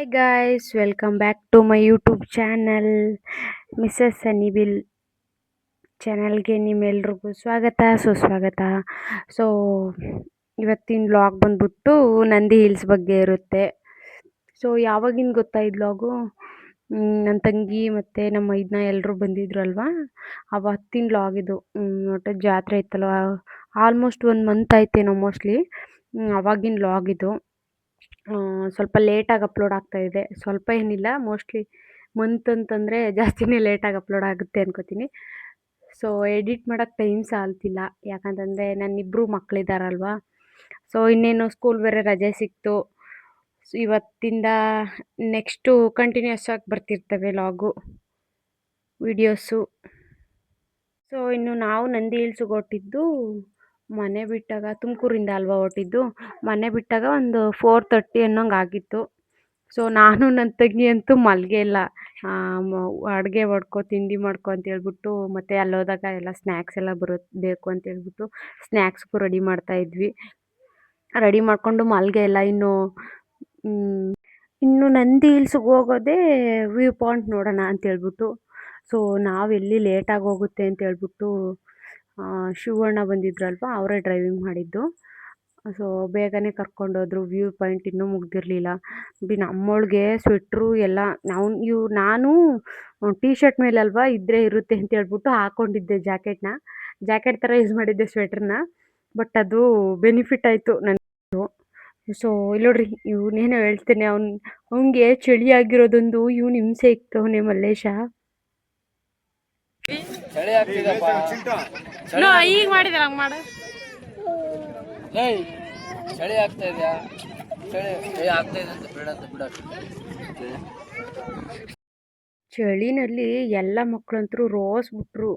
Hi guys, welcome back to my YouTube channel Mrs ಸನ್ನಿಬಿಲ್ ಚಾನಲ್ಗೆ ನಿಮ್ಮೆಲ್ರಿಗೂ ಸ್ವಾಗತ ಸುಸ್ವಾಗತ. ಸೊ ಇವತ್ತಿನ ವ್ಲಾಗ್ ಬಂದ್ಬಿಟ್ಟು ನಂದಿ ಹಿಲ್ಸ್ ಬಗ್ಗೆ ಇರುತ್ತೆ. ಸೊ ಯಾವಾಗಿಂದ ಗೊತ್ತಾ ಈ ವ್ಲಾಗು? ನನ್ನ ತಂಗಿ ಮತ್ತು ನಮ್ಮ ಮೈದ್ನ ಎಲ್ಲರೂ ಬಂದಿದ್ರು ಅಲ್ವಾ, ಅವತ್ತಿನ ವ್ಲಾಗ್ ಇದು. ಒಟ್ಟು ಜಾತ್ರೆ ಇತ್ತಲ್ವ, ಆಲ್ಮೋಸ್ಟ್ 1 ಮಂತ್ ಆಯ್ತೇನೋ ಮೋಸ್ಟ್ಲಿ. ಅವಾಗಿನ ವ್ಲಾಗ್ ಇದು. ಸ್ವಲ್ಪ ಲೇಟಾಗಿ ಅಪ್ಲೋಡ್ ಆಗ್ತಾಯಿದೆ. ಸ್ವಲ್ಪ ಏನಿಲ್ಲ, ಮೋಸ್ಟ್ಲಿ ಮಂತ್ ಅಂತಂದರೆ ಜಾಸ್ತಿನೇ ಲೇಟಾಗಿ ಅಪ್ಲೋಡ್ ಆಗುತ್ತೆ ಅನ್ಕೋತೀನಿ. ಸೊ ಎಡಿಟ್ ಮಾಡೋಕ್ಕೆ ಟೈಮ್ ಸಾಲ್ತಿಲ್ಲ, ಯಾಕಂತಂದರೆ ನನ್ನಿಬ್ಬರು ಮಕ್ಕಳಿದ್ದಾರಲ್ವ. ಸೊ ಇನ್ನೇನು ಸ್ಕೂಲ್ ಬೇರೆ ರಜೆ ಸಿಕ್ತು. ಸೊ ಇವತ್ತಿಂದ ನೆಕ್ಸ್ಟು ಕಂಟಿನ್ಯೂಸ್ ಆಗಿ ಬರ್ತಿರ್ತವೆ ವ್ಲಾಗು ವಿಡಿಯೋಸು. ಸೊ ಇನ್ನು ನಾವು ನಂದಿ ಹಿಲ್ಸ್ಗೆ ಹೊರಟಿದ್ದು ಮನೆ ಬಿಟ್ಟಾಗ, ತುಮಕೂರಿಂದ ಅಲ್ವಾ ಹೊರಟಿದ್ದು. ಮನೆ ಬಿಟ್ಟಾಗ ಒಂದು 4:30 ಅನ್ನೋಂಗೆ ಆಗಿತ್ತು. ಸೊ ನಾನು ನನ್ನ ತಂಗಿ ಅಂತೂ ಮಲ್ಗೇ ಇಲ್ಲ. ಅಡುಗೆ ಮಾಡ್ಕೊ, ತಿಂಡಿ ಮಾಡ್ಕೊ ಅಂತ ಹೇಳ್ಬಿಟ್ಟು, ಮತ್ತು ಅಲ್ಲೋದಾಗ ಎಲ್ಲ ಸ್ನ್ಯಾಕ್ಸ್ ಎಲ್ಲ ಬೇಕು ಅಂತ ಹೇಳ್ಬಿಟ್ಟು ಸ್ನ್ಯಾಕ್ಸ್ಗೂ ರೆಡಿ ಮಾಡ್ತಾಯಿದ್ವಿ. ರೆಡಿ ಮಾಡಿಕೊಂಡು ಮಲ್ಗೇ ಇಲ್ಲ. ಇನ್ನು ನಂದಿ ಹಿಲ್ಸ್ಗೆ ಹೋಗೋದೇ ವ್ಯೂ ಪಾಯಿಂಟ್ ನೋಡೋಣ ಅಂತ ಹೇಳ್ಬಿಟ್ಟು. ಸೊ ನಾವೆಲ್ಲಿ ಲೇಟಾಗಿ ಹೋಗುತ್ತೆ ಅಂತ ಹೇಳ್ಬಿಟ್ಟು ಶಿವಣ್ಣ ಬಂದಿದ್ರಲ್ವ, ಅವರೇ ಡ್ರೈವಿಂಗ್ ಮಾಡಿದ್ದು. ಸೊ ಬೇಗನೆ ಕರ್ಕೊಂಡೋದ್ರು. ವ್ಯೂ ಪಾಯಿಂಟ್ ಇನ್ನೂ ಮುಗ್ದಿರಲಿಲ್ಲ. ನಮ್ಮೊಳಗೆ ಸ್ವೆಟ್ರು ಎಲ್ಲ ನಾನು ಟೀ ಶರ್ಟ್ ಮೇಲಲ್ವಾ ಇದ್ದರೆ ಇರುತ್ತೆ ಅಂತ ಹೇಳ್ಬಿಟ್ಟು ಹಾಕ್ಕೊಂಡಿದ್ದೆ ಜಾಕೆಟ್ ಥರ ಯೂಸ್ ಮಾಡಿದ್ದೆ ಸ್ವೆಟ್ರನ್ನ. ಬಟ್ ಅದು ಬೆನಿಫಿಟ್ ಆಯಿತು ನನಗೆ. ಸೊ ಇಲ್ಲಿ ನೋಡ್ರಿ, ಇವನೇನೋ ಹೇಳ್ತೇನೆ, ಅವನಿಗೆ ಚಳಿ ಆಗಿರೋದೊಂದು ಇವನು ಹಿಂಸೆ ಇಕ್ತವನೇ ಮಲ್ಲೇಶ. ಈಗ ಮಾಡಿದ್ರೆ ಹಂಗೆ ಮಾಡ, ಚಳಿ ಆಗ್ತಾ ಇದೆಯಾ? ಚಳಿ ಆಗ್ತಾ ಇದೆ ಅಂತ ಬಿಡ. ಚಳಿನಲ್ಲಿ ಎಲ್ಲ ಮಕ್ಕಳಂತರೂ ರೋಸ್ಬಿಟ್ರು.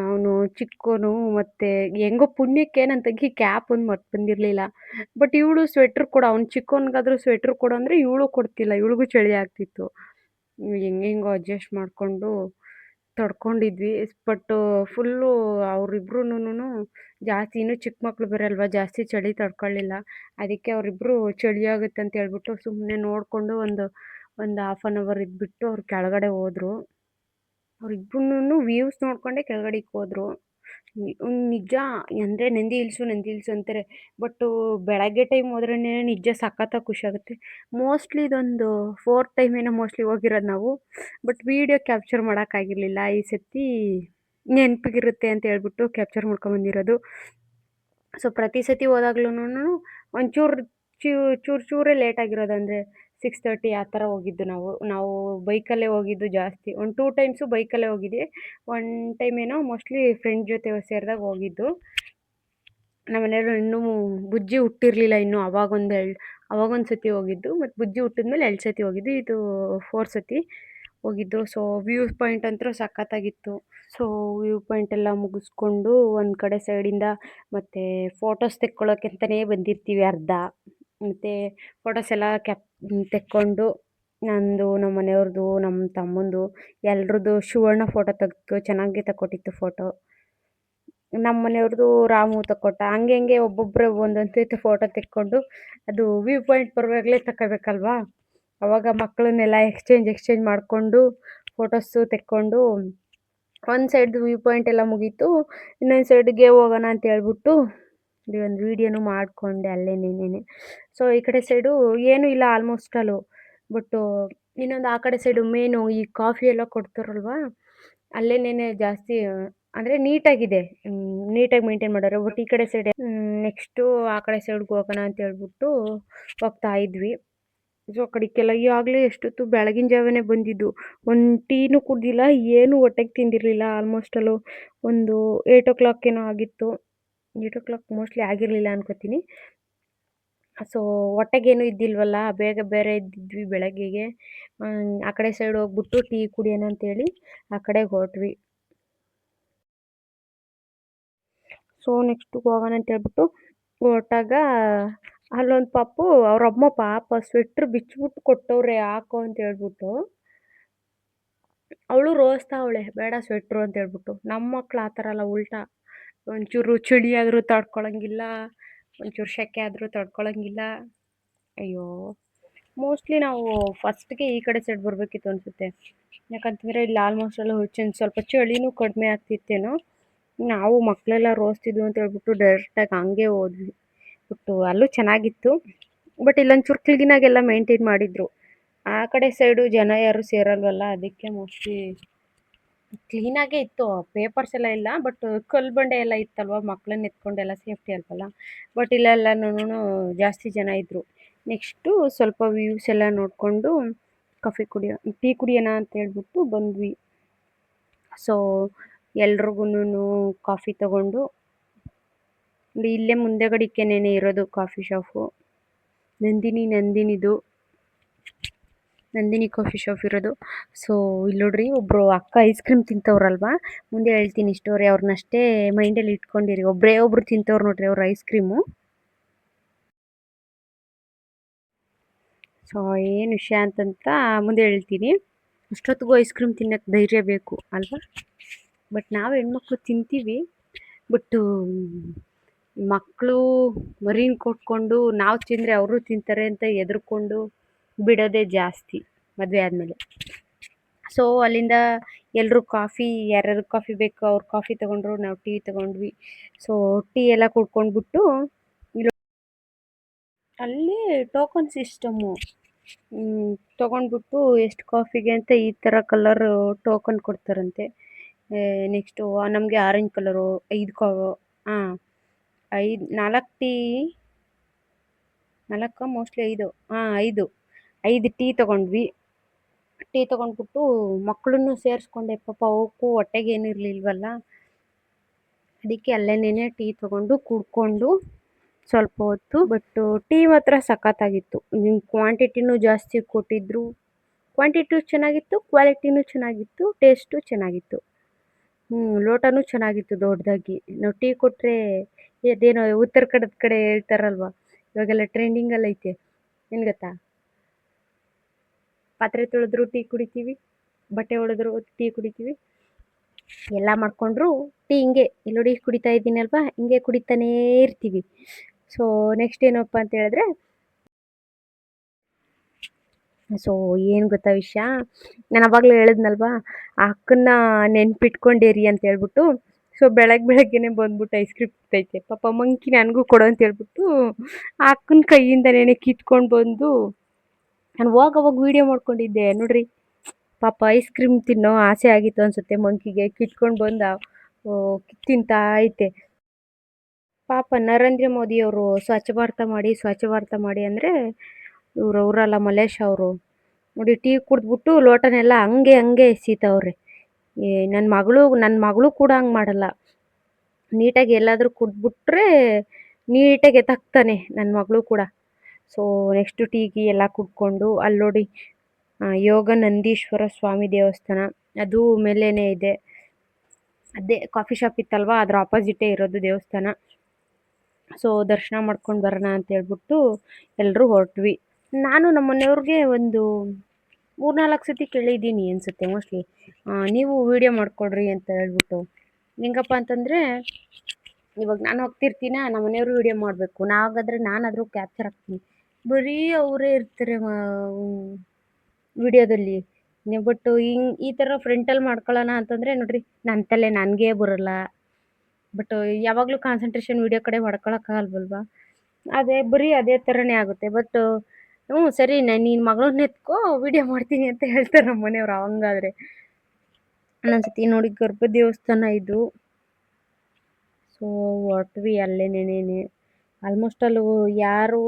ಅವನು ಚಿಕ್ಕೋನು, ಮತ್ತು ಹೆಂಗೋ ಪುಣ್ಯಕ್ಕೆ ನನ್ನ ತಂಗಿ ಕ್ಯಾಪ್ ಒಂದು ಮರ್ತು ಬಂದಿರಲಿಲ್ಲ. ಬಟ್ ಇವಳು ಸ್ವೆಟ್ರ್ ಕೊಡು, ಅವ್ನು ಚಿಕ್ಕೋನ್ಗಾದ್ರೂ ಸ್ವೆಟ್ರ್ ಕೊಡು ಅಂದರೆ ಇವಳು ಕೊಡ್ತಿಲ್ಲ. ಇವಳಿಗೂ ಚಳಿ ಆಗ್ತಿತ್ತು. ಹೆಂಗೆಂಗೋ ಅಡ್ಜಸ್ಟ್ ಮಾಡಿಕೊಂಡು ತಡ್ಕೊಂಡಿದ್ವಿ. ಬಟ್ ಫುಲ್ಲು ಅವರಿಬ್ರೂ ಜಾಸ್ತಿ, ಇನ್ನೂ ಚಿಕ್ಕ ಮಕ್ಕಳು ಬೇರೆ ಅಲ್ವಾ, ಜಾಸ್ತಿ ಚಳಿ ತಡ್ಕೊಳ್ಳಿಲ್ಲ. ಅದಕ್ಕೆ ಅವರಿಬ್ಬರು ಚಳಿ ಆಗುತ್ತೆ ಅಂತ ಹೇಳ್ಬಿಟ್ಟು ಸುಮ್ಮನೆ ನೋಡಿಕೊಂಡು ಒಂದು 1/2 ಅವರ್ ಇದ್ಬಿಟ್ಟು ಅವ್ರು ಕೆಳಗಡೆ ಹೋದರು. ಅವ್ರಿಬ್ರು ವ್ಯೂಸ್ ನೋಡಿಕೊಂಡೇ ಕೆಳಗಡೆಗೆ ಹೋದರು. ನಿಜ ಅಂದರೆ ನಂದಿ ಹಿಲ್ಸು ಅಂತಾರೆ. ಬಟ್ಟು ಬೆಳಗ್ಗೆ ಟೈಮ್ ಹೋದ್ರೇ ನಿಜ ಸಖತ್ತಾಗಿ ಖುಷಿ ಆಗುತ್ತೆ. ಮೋಸ್ಟ್ಲಿ ಇದೊಂದು 4th ಟೈಮ್ ಏನೋ ಮೋಸ್ಟ್ಲಿ ಹೋಗಿರೋದು ನಾವು. ಬಟ್ ವೀಡಿಯೋ ಕ್ಯಾಪ್ಚರ್ ಮಾಡೋಕ್ಕಾಗಿರಲಿಲ್ಲ. ಈ ಸತಿ ನೆನಪಿಗಿರುತ್ತೆ ಅಂತ ಹೇಳ್ಬಿಟ್ಟು ಕ್ಯಾಪ್ಚರ್ ಮಾಡ್ಕೊಂಬಂದಿರೋದು. ಸೊ ಪ್ರತಿ ಸತಿ ಹೋದಾಗ್ಲೂ ಒಂಚೂರು ಚೂರೇ ಲೇಟಾಗಿರೋದು. ಅಂದರೆ 6:30 ಆ ಥರ ಹೋಗಿದ್ದು ನಾವು ಬೈಕಲ್ಲೇ ಹೋಗಿದ್ದು ಜಾಸ್ತಿ. 2 ಟೈಮ್ಸು ಬೈಕಲ್ಲೇ ಹೋಗಿದ್ವಿ. 1 ಟೈಮ್ ಏನೋ ಮೋಸ್ಟ್ಲಿ ಫ್ರೆಂಡ್ ಜೊತೆ ಸೇರಿದಾಗ ಹೋಗಿದ್ದು. ನಮ್ಮ ಮನೆಯವರು ಇನ್ನೂ ಬುಜ್ಜಿ ಹುಟ್ಟಿರಲಿಲ್ಲ ಇನ್ನೂ. ಅವಾಗೊಂದು ಸತಿ ಹೋಗಿದ್ದು, ಮತ್ತು ಬುಜ್ಜಿ ಹುಟ್ಟಿದ್ಮೇಲೆ 2 ಸತಿ ಹೋಗಿದ್ದು. ಇದು 4th ಸತಿ ಹೋಗಿದ್ದು. ಸೊ ವ್ಯೂ ಪಾಯಿಂಟ್ ಅಂತೂ ಸಖತ್ತಾಗಿತ್ತು. ಸೊ ವ್ಯೂ ಪಾಯಿಂಟ್ ಎಲ್ಲ ಮುಗಿಸ್ಕೊಂಡು ಒಂದು ಕಡೆ ಸೈಡಿಂದ ಮತ್ತು ಫೋಟೋಸ್ ತೆಕ್ಕೊಳ್ಳೋಕೆ ಅಂತಲೇ ಬಂದಿರ್ತೀವಿ ಅರ್ಧ. ಮತ್ತು ಫೋಟೋಸ್ ಎಲ್ಲ ತೆಕ್ಕೊಂಡು ನಂದು, ನಮ್ಮ ಮನೆಯವ್ರದ್ದು, ನಮ್ಮ ತಮ್ಮಂದು, ಎಲ್ರದ್ದು ಶಿವಣ್ಣ ಫೋಟೋ ತೆಗೆದು ಚೆನ್ನಾಗಿ ತಕ್ಕೊಟ್ಟಿತ್ತು ಫೋಟೋ. ನಮ್ಮ ಮನೆಯವ್ರದ್ದು ರಾಮು ತಕ್ಕೊಟ್ಟ. ಹಂಗೆ ಒಬ್ಬೊಬ್ಬರೇ ಒಂದೊಂದು ಫೋಟೋ ತೆಕ್ಕೊಂಡು ಅದು ವ್ಯೂ ಪಾಯಿಂಟ್ ಬರುವಾಗಲೇ ತಗೋಬೇಕಲ್ವಾ. ಅವಾಗ ಮಕ್ಕಳನ್ನೆಲ್ಲ ಎಕ್ಸ್ಚೇಂಜ್ ಮಾಡಿಕೊಂಡು ಫೋಟೋಸು ತೆಕ್ಕೊಂಡು ಒಂದು ಸೈಡ್ದು ವ್ಯೂ ಪಾಯಿಂಟ್ ಎಲ್ಲ ಮುಗೀತು. ಇನ್ನೊಂದು ಸೈಡ್ಗೆ ಹೋಗೋಣ ಅಂತ ಹೇಳ್ಬಿಟ್ಟು ಒಂದು ವೀಡಿಯೋನು ಮಾಡಿಕೊಂಡೆ ಅಲ್ಲೇನೇನೆ. ಸೊ ಈ ಕಡೆ ಸೈಡು ಏನೂ ಇಲ್ಲ ಆಲ್ಮೋಸ್ಟ್ ಅಲ್ಲೂ. ಬಟ್ಟು ಇನ್ನೊಂದು ಆ ಕಡೆ ಸೈಡು ಮೇನು ಈ ಕಾಫಿ ಎಲ್ಲ ಕೊಡ್ತಾರಲ್ವ, ಅಲ್ಲೇನೇನೆ ಜಾಸ್ತಿ ಅಂದರೆ ನೀಟಾಗಿದೆ, ನೀಟಾಗಿ ಮೇಂಟೈನ್ ಮಾಡೋರು. ಬಟ್ ಈ ಕಡೆ ಸೈಡ್ ನೆಕ್ಸ್ಟು ಆ ಕಡೆ ಸೈಡ್ಗೆ ಹೋಗೋಣ ಅಂತ ಹೇಳ್ಬಿಟ್ಟು ಹೋಗ್ತಾ ಇದ್ವಿ. ಸೊ ಆ ಕಡೆಗೆಲ್ಲ ಈವಾಗಲೇ ಎಷ್ಟೊತ್ತು ಬೆಳಗಿನ ಜಾವನೇ ಬಂದಿದ್ದು. ಒಂದು ಟೀನೂ ಕುಡ್ದಿಲ್ಲ, ಏನೂ ಹೊಟ್ಟೆಗೆ ತಿಂದಿರಲಿಲ್ಲ. ಆಲ್ಮೋಸ್ಟ್ ಅಲ್ಲೂ ಒಂದು 8 o'clock ಏನೋ ಆಗಿತ್ತು. 8 o'clock ಮೋಸ್ಟ್ಲಿ ಆಗಿರಲಿಲ್ಲ ಅನ್ಕೋತೀನಿ. ಸೊ ಹೊಟ್ಟೆಗೇನು ಇದ್ದಿಲ್ವಲ್ಲ, ಬೇಗ ಬೇರೆ ಇದ್ದಿದ್ವಿ ಬೆಳಗ್ಗೆಗೆ. ಆ ಕಡೆ ಸೈಡ್ ಹೋಗ್ಬಿಟ್ಟು ಟೀ ಕುಡಿಯೋಣ ಅಂತೇಳಿ ಆ ಕಡೆಗೆ ಹೊರಟ್ವಿ. ಸೊ ನೆಕ್ಸ್ಟ್ ಹೋಗೋಣ ಅಂತ ಹೇಳ್ಬಿಟ್ಟು ಹೊರಟಾಗ ಅಲ್ಲೊಂದು ಪಾಪು ಅವ್ರಮ್ಮ ಪಾಪ ಸ್ವೆಟ್ರ್ ಬಿಚ್ಚಿಬಿಟ್ಟು ಕೊಟ್ಟವ್ರೆ ಹಾಕೋ ಅಂತ ಹೇಳ್ಬಿಟ್ಟು. ಅವಳು ರೋಸ್ತಾವಳೆ ಬೇಡ ಸ್ವೆಟ್ರು ಅಂತ ಹೇಳ್ಬಿಟ್ಟು. ನಮ್ಮ ಮಕ್ಳು ಆ ಥರ ಅಲ್ಲ, ಉಲ್ಟಾ. ಒಂಚೂರು ಚಳಿ ಆದರೂ ತಡ್ಕೊಳಂಗಿಲ್ಲ, ಒಂಚೂರು ಸೆಕೆ ಆದರೂ ತಡ್ಕೊಳಂಗಿಲ್ಲ. ಅಯ್ಯೋ ಮೋಸ್ಟ್ಲಿ ನಾವು ಫಸ್ಟ್ಗೆ ಈ ಕಡೆ ಸೈಡ್ ಬರಬೇಕಿತ್ತು ಅನಿಸುತ್ತೆ. ಯಾಕಂತಂದರೆ ಇಲ್ಲಿ ಆಲ್ಮೋಸ್ಟ್ ಎಲ್ಲ ಸ್ವಲ್ಪ ಚಳಿನೂ ಕಡಿಮೆ ಆಗ್ತಿತ್ತೇನೋ. ನಾವು ಮಕ್ಕಳೆಲ್ಲ ರೋಸ್ತಿದ್ವು ಅಂತ ಹೇಳ್ಬಿಟ್ಟು ಡೈರೆಕ್ಟಾಗಿ ಹಂಗೆ ಹೋದ್ವಿ. ಬಟ್ ಅಲ್ಲೂ ಚೆನ್ನಾಗಿತ್ತು. ಬಟ್ ಇಲ್ಲೊಂಚೂರು ಕ್ಲೀನಾಗೆಲ್ಲ ಮೇಂಟೈನ್ ಮಾಡಿದ್ರು. ಆ ಕಡೆ ಸೈಡು ಜನ ಯಾರು ಸೇರಲ್ವಲ್ಲ, ಅದಕ್ಕೆ ಮೋಸ್ಟ್ಲಿ ಕ್ಲೀನಾಗೇ ಇತ್ತು. ಪೇಪರ್ಸ್ ಎಲ್ಲ ಇಲ್ಲ, ಬಟ್ ಕಲ್ಲು ಬಂಡೆ ಎಲ್ಲ ಇತ್ತಲ್ವ, ಮಕ್ಕಳನ್ನ ಎತ್ಕೊಂಡೆಲ್ಲ ಸೇಫ್ಟಿ ಅಲ್ವಲ್ಲ. ಬಟ್ ಇಲ್ಲೆಲ್ಲನೂ ಜಾಸ್ತಿ ಜನ ಇದ್ದರು. ನೆಕ್ಸ್ಟು ಸ್ವಲ್ಪ ವ್ಯೂಸ್ ಎಲ್ಲ ನೋಡಿಕೊಂಡು ಟೀ ಕುಡಿಯೋಣ ಅಂತ ಹೇಳ್ಬಿಟ್ಟು ಬಂದ್ವಿ. ಸೊ ಎಲ್ರಿಗೂ ಕಾಫಿ ತಗೊಂಡು, ಇಲ್ಲೇ ಮುಂದೆಗಡಿಕೆನೇ ಇರೋದು coffee shop. Nandini coffee shop ಇರೋದು. ಸೊ ಇಲ್ಲಿ ನೋಡ್ರಿ, ಒಬ್ಬರು ಅಕ್ಕ ಐಸ್ ಕ್ರೀಮ್ ತಿಂತವ್ರಲ್ವಾ, ಮುಂದೆ ಹೇಳ್ತೀನಿ ಸ್ಟೋರಿ, ಅವ್ರನ್ನಷ್ಟೇ ಮೈಂಡಲ್ಲಿ ಇಟ್ಕೊಂಡಿರಿ. ಒಬ್ರು ತಿಂತವ್ರು ನೋಡ್ರಿ ಅವ್ರ ಐಸ್ ಕ್ರೀಮು. ಸೊ ಏನು ವಿಷಯ ಅಂತಂತ ಮುಂದೆ ಹೇಳ್ತೀನಿ. ಅಷ್ಟೊತ್ತಿಗೂ ಐಸ್ ಕ್ರೀಮ್ ತಿನ್ನೋಕ್ಕೆ ಧೈರ್ಯ ಬೇಕು ಅಲ್ವಾ. ಬಟ್ ನಾವು ಹೆಣ್ಮಕ್ಳು ತಿಂತೀವಿ. ಬಟ್ಟು ಮಕ್ಕಳು ಮರಿನ ಕೊಟ್ಕೊಂಡು ನಾವು ತಿಂದರೆ ಅವರು ತಿಂತಾರೆ ಅಂತ ಹೆದರ್ಕೊಂಡು ಬಿಡೋದೇ ಜಾಸ್ತಿ ಮದುವೆ ಆದಮೇಲೆ. ಸೊ ಅಲ್ಲಿಂದ ಎಲ್ಲರೂ ಯಾರ್ಯಾರು ಕಾಫಿ ಬೇಕು ಅವ್ರು ಕಾಫಿ ತೊಗೊಂಡ್ರು, ನಾವು ಟೀ ತೊಗೊಂಡ್ವಿ. ಸೊ ಟೀ ಎಲ್ಲ ಕುಡ್ಕೊಂಡ್ಬಿಟ್ಟು ಅಲ್ಲಿ ಟೋಕನ್ ಸಿಸ್ಟಮು ತೊಗೊಂಡ್ಬಿಟ್ಟು ಎಷ್ಟು ಕಾಫಿಗೆ ಅಂತ ಈ ಥರ ಕಲರ್ ಟೋಕನ್ ಕೊಡ್ತಾರಂತೆ. ನೆಕ್ಸ್ಟು ನಮಗೆ ಆರೆಂಜ್ ಕಲರು 5 ಹಾಂ 4 ಟೀ, 4 ಮೋಸ್ಟ್ಲಿ 5, ಹಾಂ 5 ಟೀ ತೊಗೊಂಡ್ವಿ. ಟೀ ತೊಗೊಂಡ್ಬಿಟ್ಟು ಮಕ್ಕಳನ್ನು ಸೇರಿಸ್ಕೊಂಡೆ, ಪಾಪ ಅವಕ್ಕೂ ಹೊಟ್ಟೆಗೆ ಏನು ಇರಲಿಲ್ವಲ್ಲ, ಅದಕ್ಕೆ ಅಲ್ಲೇನೇ ಟೀ ತೊಗೊಂಡು ಕುಡ್ಕೊಂಡು ಸ್ವಲ್ಪ ಹೊತ್ತು. ಬಟ್ ಟೀ ಮಾತ್ರ ಸಖತ್ತಾಗಿತ್ತು. ಕ್ವಾಂಟಿಟಿನೂ ಜಾಸ್ತಿ ಕೊಟ್ಟಿದ್ರು, ಕ್ವಾಂಟಿಟಿ ಚೆನ್ನಾಗಿತ್ತು, ಕ್ವಾಲಿಟಿನೂ ಚೆನ್ನಾಗಿತ್ತು, ಟೇಸ್ಟು ಚೆನ್ನಾಗಿತ್ತು. ಲೋಟನೂ ಚೆನ್ನಾಗಿತ್ತು ದೊಡ್ಡದಾಗಿ. ನಾವು ಟೀ ಕೊಟ್ಟರೆ ಅದೇನೋ ಉತ್ತರ ಕನ್ನಡದ ಕಡೆ ಹೇಳ್ತಾರಲ್ವ, ಇವಾಗೆಲ್ಲ ಟ್ರೆಂಡಿಂಗಲ್ಲಿ ಐತೆ, ಏನು ಗೊತ್ತಾ, ಪಾತ್ರೆ ತೊಳೆದ್ರು ಟೀ ಕುಡಿತೀವಿ, ಬಟ್ಟೆ ಹೊಳೆದ್ರು ಟೀ ಕುಡಿತೀವಿ, ಎಲ್ಲ ಮಾಡಿಕೊಂಡ್ರು ಟೀ ಹಿಂಗೆ ಇಲ್ಲಿ ನೋಡಿ ಕುಡಿತಾ ಇದ್ದೀನಲ್ವಾ, ಹಿಂಗೆ ಕುಡಿತಾನೇ ಇರ್ತೀವಿ. ಸೊ ನೆಕ್ಸ್ಟ್ ಏನಪ್ಪ ಅಂತ ಹೇಳಿದ್ರೆ, ಸೊ ಏನು ಗೊತ್ತಾ ವಿಷಯ, ನಾನು ಅವಾಗಲೇ ಹೇಳಿದ್ನಲ್ವಾ, ಆ ಅಕ್ಕನ್ನ ನೆನ್ಪಿಟ್ಕೊಂಡಿರಿ ಅಂತ ಹೇಳ್ಬಿಟ್ಟು. ಸೊ ಬೆಳಗ್ಗೆನೆ ಬಂದ್ಬಿಟ್ಟು ಐಸ್ ಕ್ರೀಮ್ ತಿಂತೈತೆ, ಪಾಪ ಮಂಕಿ ನನಗೂ ಕೊಡು ಅಂತ ಹೇಳ್ಬಿಟ್ಟು ಆ ಅಕ್ಕನ ಕೈಯಿಂದನೇ ಕಿತ್ಕೊಂಡು ಬಂದು ನಾನು ಅವಾಗ ವೀಡಿಯೋ ಮಾಡ್ಕೊಂಡಿದ್ದೆ ನೋಡ್ರಿ. ಪಾಪ ಐಸ್ ಕ್ರೀಮ್ ತಿನ್ನೋ ಆಸೆ ಆಗಿತ್ತು ಅನ್ಸುತ್ತೆ ಮಂಕಿಗೆ, ಕಿತ್ಕೊಂಡು ಬಂದ ತಿಂತಾ ಐತೆ. ಪಾಪ ನರೇಂದ್ರ ಮೋದಿಯವರು ಸ್ವಚ್ಛ ಭಾರತ ಮಾಡಿ ಅಂದರೆ ಅವರಲ್ಲ ಮಲೇಶ್ ಅವರು ನೋಡಿ, ಟೀ ಕುಡಿದ್ಬಿಟ್ಟು ಲೋಟನೆಲ್ಲ ಹಂಗೆ ಎಸೀತವ್ರೆ. ನನ್ನ ಮಗಳು ಕೂಡ ಹಂಗೆ ಮಾಡಲ್ಲ. ನೀಟಾಗಿ ಎಲ್ಲಾದರೂ ಕುಡಿದ್ಬಿಟ್ರೆ ನೀಟಾಗಿ ಎತ್ತಾಕ್ತಾನೆ ನನ್ನ ಮಗಳು ಕೂಡ. ಸೊ ನೆಕ್ಸ್ಟು ಟೀಗಿ ಎಲ್ಲ ಕುಡ್ಕೊಂಡು ಅಲ್ಲಿ ನೋಡಿ ಯೋಗ ನಂದೀಶ್ವರ ಸ್ವಾಮಿ ದೇವಸ್ಥಾನ, ಅದು ಮೇಲೇನೇ ಇದೆ. ಅದೇ ಕಾಫಿ ಶಾಪ್ ಇತ್ತಲ್ವ, ಅದ್ರ ಆಪೋಸಿಟೇ ಇರೋದು ದೇವಸ್ಥಾನ. ಸೊ ದರ್ಶನ ಮಾಡ್ಕೊಂಡು ಬರೋಣ ಅಂತ ಹೇಳ್ಬಿಟ್ಟು ಎಲ್ಲರೂ ಹೊರಟ್ವಿ. ನಾನು ನಮ್ಮ ಮನೆಯವ್ರಿಗೆ ಒಂದು 3-4 ಸತಿ ಕೇಳಿದ್ದೀನಿ ಅನಿಸುತ್ತೆ ಮೋಸ್ಟ್ಲಿ, ನೀವು ವೀಡಿಯೋ ಮಾಡಿಕೊಡ್ರಿ ಅಂತ ಹೇಳ್ಬಿಟ್ಟು. ಹೆಂಗಪ್ಪ ಅಂತಂದರೆ, ಇವಾಗ ನಾನು ಹೋಗ್ತಿರ್ತೀನ, ನಮ್ಮ ಮನೆಯವರು ವೀಡಿಯೋ ಮಾಡಬೇಕು, ನಾನಾದರೂ ಕ್ಯಾಪ್ಚರ್ ಆಗ್ತೀನಿ. ಬರೀ ಅವರೇ ಇರ್ತಾರೆ ವಿಡಿಯೋದಲ್ಲಿ. ಬಟ್ ಈ ಥರ ಫ್ರಂಟಲ್ಲಿ ಮಾಡ್ಕೊಳ್ಳೋಣ ಅಂತಂದರೆ ನೋಡ್ರಿ, ನನ್ನ ತಲೆ ನನಗೇ ಬರೋಲ್ಲ. ಬಟ್ ಯಾವಾಗಲೂ ಕಾನ್ಸಂಟ್ರೇಷನ್ ವಿಡಿಯೋ ಕಡೆ ಮಾಡ್ಕೊಳಕ್ಕಾಗಲ್ವಲ್ವ, ಬರೀ ಅದೇ ಥರನೇ ಆಗುತ್ತೆ. ಬಟ್ ಸರಿ, ನೀನು ಮಗಳನ್ನ ಎತ್ಕೋ ವಿಡಿಯೋ ಮಾಡ್ತೀನಿ ಅಂತ ಹೇಳ್ತಾರೆ ನಮ್ಮ ಮನೆಯವ್ರು. ಹಂಗಾದ್ರೆ ಒಂದೊಂದ್ಸತಿ ನೋಡಿ ಗರ್ಭ ದೇವಸ್ಥಾನ ಇದು. ಸೊ ಹೊರಟ್ವಿ ಅಲ್ಲೇನೇನೆ. ಆಲ್ಮೋಸ್ಟ್ ಅಲ್ಲೂ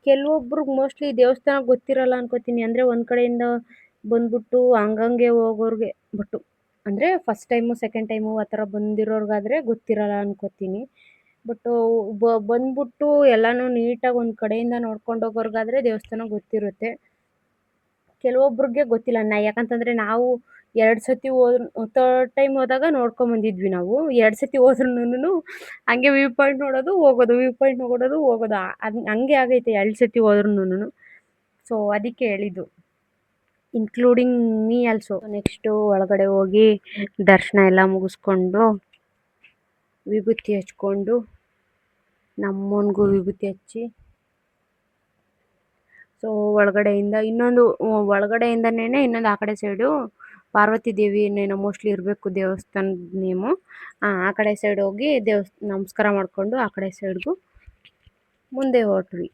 ಕೆಲವೊಬ್ರಿಗೆ ಮೋಸ್ಟ್ಲಿ ದೇವಸ್ಥಾನ ಗೊತ್ತಿರಲ್ಲ ಅನ್ಕೋತೀನಿ. ಅಂದರೆ ಒಂದು ಕಡೆಯಿಂದ ಬಂದ್ಬಿಟ್ಟು ಹಂಗಂಗೆ ಹೋಗೋರಿಗೆ, ಬಟ್ಟು ಅಂದರೆ ಫಸ್ಟ್ ಟೈಮು ಸೆಕೆಂಡ್ ಟೈಮು ಆ ಥರ ಬಂದಿರೋರ್ಗಾದರೆ ಗೊತ್ತಿರಲ್ಲ ಅನ್ಕೋತೀನಿ. ಬಟ್ಟು ಬಂದ್ಬಿಟ್ಟು ಎಲ್ಲನೂ ನೀಟಾಗಿ ಒಂದು ಕಡೆಯಿಂದ ನೋಡ್ಕೊಂಡು ಹೋಗೋರ್ಗಾದರೆ ದೇವಸ್ಥಾನ ಗೊತ್ತಿರುತ್ತೆ. ಕೆಲವೊಬ್ರಿಗೆ ಗೊತ್ತಿಲ್ಲ. ಯಾಕಂತಂದರೆ ನಾವು 2 ಸತಿ ಥರ್ಡ್ ಟೈಮ್ ಹೋದಾಗ ನೋಡ್ಕೊಂಬಂದಿದ್ವಿ ನಾವು. 2 ಸತಿ ಹೋದ್ರುನು ಹಂಗೆ ವ್ಯೂ ಪಾಯಿಂಟ್ ನೋಡೋದು ಹೋಗೋದು, ವ್ಯೂ ಪಾಯಿಂಟ್ ನೋಡೋದು ಹೋಗೋದು, ಅದು ಹಂಗೆ ಆಗೈತೆ 2 ಸತಿ ಹೋದ್ರುನು. ಸೊ ಅದಕ್ಕೆ ಹೇಳಿದ್ದು, ಇನ್ಕ್ಲೂಡಿಂಗ್ ಮೀ ಆಲ್ಸೋ. ನೆಕ್ಸ್ಟು ಒಳಗಡೆ ಹೋಗಿ ದರ್ಶನ ಎಲ್ಲ ಮುಗಿಸ್ಕೊಂಡು ವಿಭೂತಿ ಹಚ್ಕೊಂಡು, ನಮ್ಮನಿಗೂ ವಿಭೂತಿ ಹಚ್ಚಿ ಸೊ ಒಳಗಡೆಯಿಂದ ಒಳಗಡೆಯಿಂದನೇ ಇನ್ನೊಂದು ಆ ಕಡೆ ಸೈಡು ಪಾರ್ವತಿ ದೇವಿ ಇನ್ನೇನೋ ಮೋಸ್ಟ್ಲಿ ಇರಬೇಕು ದೇವಸ್ಥಾನದ ನೇಮು. ಆ ಕಡೆ ಸೈಡ್ ಹೋಗಿ ನಮಸ್ಕಾರ ಮಾಡಿಕೊಂಡು ಆ ಕಡೆ ಸೈಡ್ಗೂ ಮುಂದೆ ಹೊರಟ್ವಿ.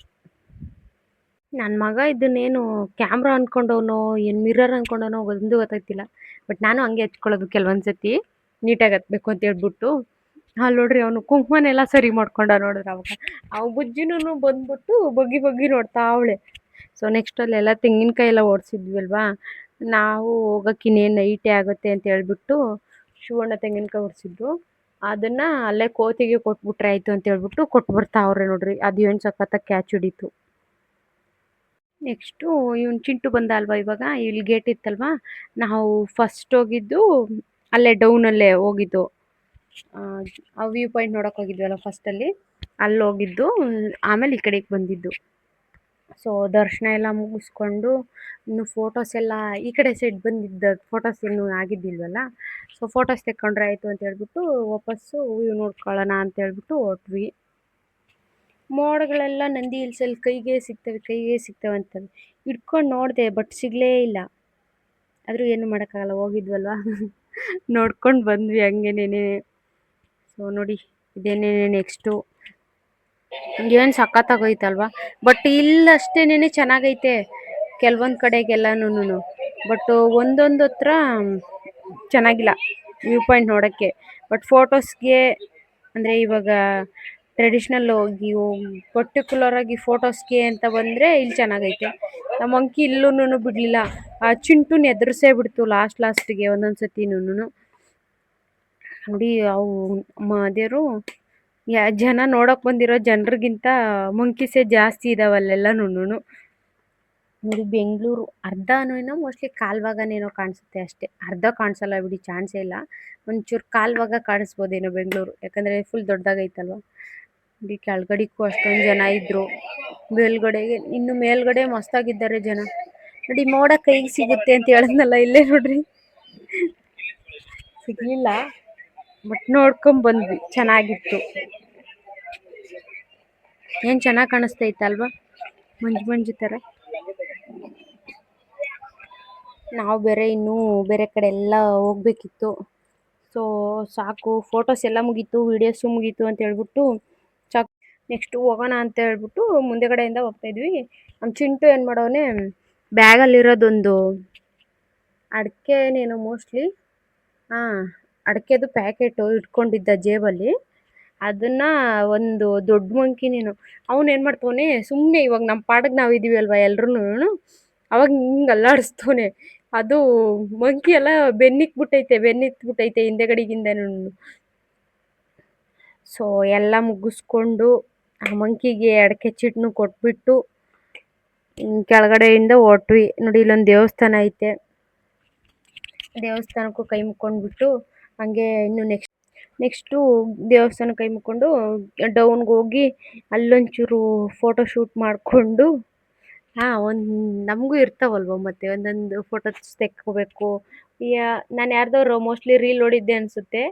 ನನ್ನ ಮಗ ಇದನ್ನೇನು ಕ್ಯಾಮ್ರಾ ಅಂದ್ಕೊಂಡವನೋ ಏನು ಮಿರರ್ ಅಂದ್ಕೊಂಡವನೋ ಒಂದು ಗೊತ್ತಾಗ್ತಿಲ್ಲ. ಬಟ್ ನಾನು ಹಂಗೆ ಹಚ್ಕೊಳ್ಳೋದು ಕೆಲವೊಂದು ಸತಿ ನೀಟಾಗಿ ಹತ್ಬೇಕು ಅಂತ ಹೇಳ್ಬಿಟ್ಟು. ಅಲ್ಲಿ ನೋಡ್ರಿ ಅವನು ಕುಂಕುಮನೆಲ್ಲ ಸರಿ ಮಾಡ್ಕೊಂಡ ನೋಡಿದ್ರೆ ಅವಾಗ ಬುಜ್ಜಿನೂ ಬಂದ್ಬಿಟ್ಟು ಬಗ್ಗಿ ಬಗ್ಗಿ ನೋಡ್ತಾ ಅವಳೆ. ಸೊ ನೆಕ್ಸ್ಟ್ ಅಲ್ಲೆಲ್ಲ ತೆಂಗಿನಕಾಯಿ ಎಲ್ಲ ಓಡಿಸಿದ್ವಿ ಅಲ್ವಾ, ನಾವು ಹೋಗೋಕೆ ಇನ್ನೇನು ನೈಟೇ ಆಗುತ್ತೆ ಅಂತ ಹೇಳ್ಬಿಟ್ಟು ಶಿವಣ್ಣ ತೆಂಗಿನಕಾಯಿ ಓಡಿಸಿದ್ರು. ಅದನ್ನು ಅಲ್ಲೇ ಕೋತಿಗೆ ಕೊಟ್ಬಿಟ್ರೆ ಆಯಿತು ಅಂತ ಹೇಳ್ಬಿಟ್ಟು ಕೊಟ್ಬಿಡ್ತಾವ್ರೆ ನೋಡ್ರಿ. ಅದು ಏನು ಸಖತ್ತಾಗಿ ಕ್ಯಾಚ್ ಹಿಡೀತು. ನೆಕ್ಸ್ಟು ಇವನು ಚಿಂಟು ಬಂದ ಅಲ್ವಾ ಇವಾಗ, ಇಲ್ಲಿ ಗೇಟ್ ಇತ್ತಲ್ವಾ, ನಾವು ಫಸ್ಟ್ ಹೋಗಿದ್ದು ಅಲ್ಲೇ ಡೌನಲ್ಲೇ ಹೋಗಿದ್ದು. ಆ ವ್ಯೂ ಪಾಯಿಂಟ್ ನೋಡೋಕೆ ಹೋಗಿದ್ವಲ್ಲ ಫಸ್ಟಲ್ಲಿ, ಅಲ್ಲಿ ಹೋಗಿದ್ದು. ಆಮೇಲೆ ಈ ಕಡೆಗೆ ಬಂದಿದ್ದು. ಸೊ ದರ್ಶನ ಎಲ್ಲ ಮುಗಿಸ್ಕೊಂಡು ಇನ್ನು ಫೋಟೋಸ್ ಎಲ್ಲ ಈ ಕಡೆ ಸೈಡ್ ಬಂದಿದ್ದ ಫೋಟೋಸ್ ಇನ್ನೂ ಆಗಿದ್ದಿಲ್ವಲ್ಲ. ಸೊ ಫೋಟೋಸ್ ತೆಕ್ಕೊಂಡ್ರೆ ಆಯಿತು ಅಂತ ಹೇಳ್ಬಿಟ್ಟು ವಾಪಸ್ಸು ವ್ಯೂ ನೋಡ್ಕೊಳ್ಳೋಣ ಅಂತ ಹೇಳ್ಬಿಟ್ಟು ಹೊರಟ್ವಿ. ಮೋಡಗಳೆಲ್ಲ ನಂದಿ ಹಿಲ್ಸಲ್ಲಿ ಕೈಗೆ ಸಿಗ್ತವೆ ಅಂತವೆ. ಹಿಡ್ಕೊಂಡು ನೋಡಿದೆ ಬಟ್ ಸಿಗಲೇ ಇಲ್ಲ. ಆದರೂ ಏನು ಮಾಡೋಕ್ಕಾಗಲ್ಲ, ಹೋಗಿದ್ವಲ್ವ ನೋಡ್ಕೊಂಡು ಬಂದ್ವಿ ಹಂಗೇನೇನೆ. ಸೊ ನೋಡಿ ಇದೇನೇ ನೆಕ್ಸ್ಟು ಏನು ಸಖತ್ತಾಗೋಯ್ತಲ್ವಾ. ಬಟ್ ಇಲ್ಲಷ್ಟೇನೆ ಚೆನ್ನಾಗೈತೆ ಕೆಲವೊಂದು ಕಡೆಗೆಲ್ಲನೂ. ಬಟ್ ಒಂದೊಂದು ಹತ್ರ ಚೆನ್ನಾಗಿಲ್ಲ ವ್ಯೂ ಪಾಯಿಂಟ್ ನೋಡೋಕ್ಕೆ. ಬಟ್ ಫೋಟೋಸ್ಗೆ ಅಂದರೆ ಇವಾಗ ಟ್ರೆಡಿಷ್ನಲ್ ಹೋಗಿ ಪರ್ಟಿಕ್ಯುಲರ್ ಆಗಿ ಫೋಟೋಸ್ಗೆ ಅಂತ ಬಂದರೆ ಇಲ್ಲಿ ಚೆನ್ನಾಗೈತೆ. ನಮ್ಮ ಅಂಕಿ ಇಲ್ಲೂ ಬಿಡಲಿಲ್ಲ, ಆ ಚಿಂಟುನ ಎದುರಿಸೇ ಬಿಡ್ತು ಲಾಸ್ಟಿಗೆ ಒಂದೊಂದು ಸತಿನೂ. ನೋಡಿ ಅವು ಅದೇರು ಜನ ನೋಡೋಕೆ ಬಂದಿರೋ ಜನರಿಗಿಂತ ಮಂಕೀಸೇ ಜಾಸ್ತಿ ಇದಾವಲ್ಲೆಲ್ಲನೂ. ನೋಡಿ ಬೆಂಗಳೂರು ಅರ್ಧನೂ ಮೋಸ್ಟ್ಲಿ ಕಾಲ್ಭಾಗನೇನೋ ಕಾಣಿಸುತ್ತೆ ಅಷ್ಟೇ, ಅರ್ಧ ಕಾಣಿಸಲ್ಲ ಬಿಡಿ, ಚಾನ್ಸೇ ಇಲ್ಲ. ಒಂಚೂರು ಕಾಲ್ಭಾಗ ಕಾಣಿಸ್ಬೋದೇನೋ ಬೆಂಗಳೂರು, ಯಾಕಂದರೆ ಫುಲ್ ದೊಡ್ಡದಾಗೈತಲ್ವ. ಇಲ್ಲಿ ಕೆಳಗಡೆಗೂ ಅಷ್ಟೊಂದು ಜನ ಇದ್ದರು, ಇನ್ನು ಮೇಲ್ಗಡೆ ಮಸ್ತಾಗಿದ್ದಾರೆ ಜನ. ನೋಡಿ ಮೋಡ ಕೈಗೆ ಸಿಗುತ್ತೆ ಅಂತ ಹೇಳಿದ್ನಲ್ಲ, ಇಲ್ಲೇ ನೋಡ್ರಿ ಸಿಗಲಿಲ್ಲ. ಬಟ್ ನೋಡ್ಕೊಂಬಂದ್ವಿ, ಚೆನ್ನಾಗಿತ್ತು. ಏನು ಚೆನ್ನಾಗಿ ಕಾಣಿಸ್ತೈತಲ್ವ, ಮಂಜು ಥರ. ನಾವು ಬೇರೆ ಇನ್ನೂ ಬೇರೆ ಕಡೆ ಎಲ್ಲ ಹೋಗ್ಬೇಕಿತ್ತು. ಸೊ ಸಾಕು, ಫೋಟೋಸ್ ಎಲ್ಲ ಮುಗೀತು, ವೀಡಿಯೋಸು ಮುಗೀತು ಅಂತ ಹೇಳ್ಬಿಟ್ಟು ಸಾಕು. ನೆಕ್ಸ್ಟು ಹೋಗೋಣ ಅಂತ ಹೇಳ್ಬಿಟ್ಟು ಮುಂದೆಗಡೆಯಿಂದ ಹೋಗ್ತಾಯಿದ್ವಿ. ನಮ್ಮ ಚಿಂಟು ಏನು ಮಾಡೋನೆ, ಬ್ಯಾಗಲ್ಲಿರೋದೊಂದು ಅಡಿಕೆನೇನೋ ಮೋಸ್ಟ್ಲಿ ಅಡಿಕೆದು ಪ್ಯಾಕೆಟು ಇಟ್ಕೊಂಡಿದ್ದ ಜೇಬಲ್ಲಿ. ಅದನ್ನು ಒಂದು ದೊಡ್ಡ ಮಂಕಿನೇನು ಅವನೇನು ಮಾಡ್ತವನೆ, ಸುಮ್ಮನೆ ಇವಾಗ ನಮ್ಮ ಪಾಡಿಗೆ ನಾವು ಇದೀವಿ ಅಲ್ವಾ ಎಲ್ರೂ, ಅವಾಗ ಹಿಂಗೆ ಅಲ್ಲಾಡಿಸ್ತವನೆ. ಅದು ಮಂಕಿ ಎಲ್ಲ ಬೆನ್ನಿತ್ಬಿಟ್ಟೈತೆ ಹಿಂದೆಗಡೆಗಿಂದನೂ. ಸೊ ಎಲ್ಲ ಮುಗಿಸ್ಕೊಂಡು ಆ ಮಂಕಿಗೆ ಅಡಿಕೆ ಚೀಟನ್ನು ಕೊಟ್ಬಿಟ್ಟು ಕೆಳಗಡೆಯಿಂದ ಹೊರಟ್ವಿ. ನೋಡಿ ಇಲ್ಲೊಂದು ದೇವಸ್ಥಾನ ಐತೆ, ದೇವಸ್ಥಾನಕ್ಕೂ ಕೈ ಮುಕ್ಕೊಂಡ್ಬಿಟ್ಟು ಹಂಗೆ ಇನ್ನು ನೆಕ್ಸ್ಟು ದೇವಸ್ಥಾನ ಕೈ ಮುಕ್ಕೊಂಡು ಡೌನ್ಗೆ ಹೋಗಿ ಅಲ್ಲೊಂಚೂರು ಫೋಟೋ ಶೂಟ್ ಮಾಡಿಕೊಂಡು ನಮಗೂ ಇರ್ತಾವಲ್ವ ಮತ್ತೆ ಒಂದೊಂದು ಫೋಟೋಸ್ ತೆಕ್ಕೋಬೇಕು. ನಾನು ಯಾರ್ದವ್ರು ಮೋಸ್ಟ್ಲಿ ರೀಲ್ ನೋಡಿದ್ದೆ ಅನಿಸುತ್ತೆ,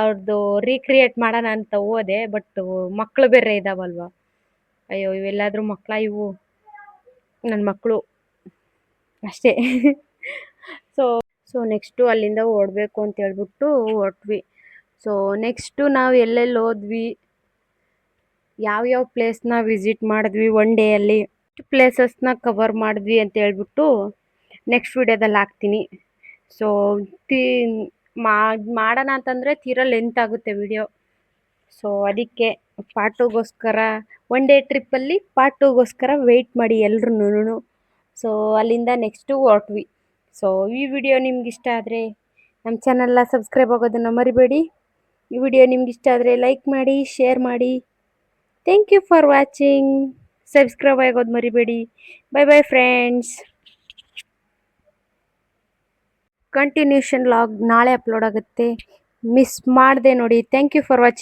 ಅವ್ರದ್ದು ರೀಕ್ರಿಯೇಟ್ ಮಾಡೋಣ ಅಂತ ಹೋದೆ. ಬಟ್ ಮಕ್ಕಳು ಬೇರೆ ಇದಾವಲ್ವ, ಅಯ್ಯೋ ಇವೆಲ್ಲಾದರೂ ಮಕ್ಕಳ ಇವು ನನ್ನ ಮಕ್ಕಳು ಅಷ್ಟೇ. ಸೊ ನೆಕ್ಸ್ಟು ಅಲ್ಲಿಂದ ಓಡಬೇಕು ಅಂತ ಹೇಳ್ಬಿಟ್ಟು ಹೊರಟ್ವಿ. ಸೊ ನೆಕ್ಸ್ಟು ನಾವು ಎಲ್ಲೆಲ್ಲಿ ಹೋದ್ವಿ, ಯಾವ್ಯಾವ ಪ್ಲೇಸ್ನ ವಿಸಿಟ್ ಮಾಡಿದ್ವಿ ಒನ್ ಡೇಯಲ್ಲಿ, ಪ್ಲೇಸಸ್ನ ಕವರ್ ಮಾಡಿದ್ವಿ ಅಂತ ಹೇಳ್ಬಿಟ್ಟು ನೆಕ್ಸ್ಟ್ ವಿಡಿಯೋದಲ್ಲಿ ಹಾಕ್ತೀನಿ. ಸೊ ಮಾಡೋಣ ಅಂತಂದರೆ ತೀರಾ ಲೆಂತ್ ಆಗುತ್ತೆ ವಿಡಿಯೋ. ಸೊ ಅದಕ್ಕೆ ಪಾರ್ಟ್ 2ಗೋಸ್ಕರ ಒನ್ ಡೇ ಟ್ರಿಪ್ಪಲ್ಲಿ ಪಾರ್ಟ್ 2ಗೋಸ್ಕರ ವೆಯ್ಟ್ ಮಾಡಿ ಎಲ್ರೂ. ಸೊ ಅಲ್ಲಿಂದ ನೆಕ್ಸ್ಟು ಹೊರಟ್ವಿ. ಸೊ ಈ ವಿಡಿಯೋ ನಿಮ್ಗೆ ಇಷ್ಟ ಆದರೆ ನಮ್ಮ ಚಾನಲ್ನ ಸಬ್ಸ್ಕ್ರೈಬ್ ಆಗೋದನ್ನು ಮರಿಬೇಡಿ. ಈ ವಿಡಿಯೋ ನಿಮ್ಗೆ ಇಷ್ಟ ಆದರೆ ಲೈಕ್ ಮಾಡಿ, ಶೇರ್ ಮಾಡಿ. Thank you for watching. Subscribe ಆಗೋದು ಮರಿಬೇಡಿ. Bye friends. ಕಂಟಿನ್ಯೂಷನ್ ಲಾಗ್ ನಾಳೆ ಅಪ್ಲೋಡ್ ಆಗುತ್ತೆ, ಮಿಸ್ ಮಾಡದೆ ನೋಡಿ. Thank you for watching.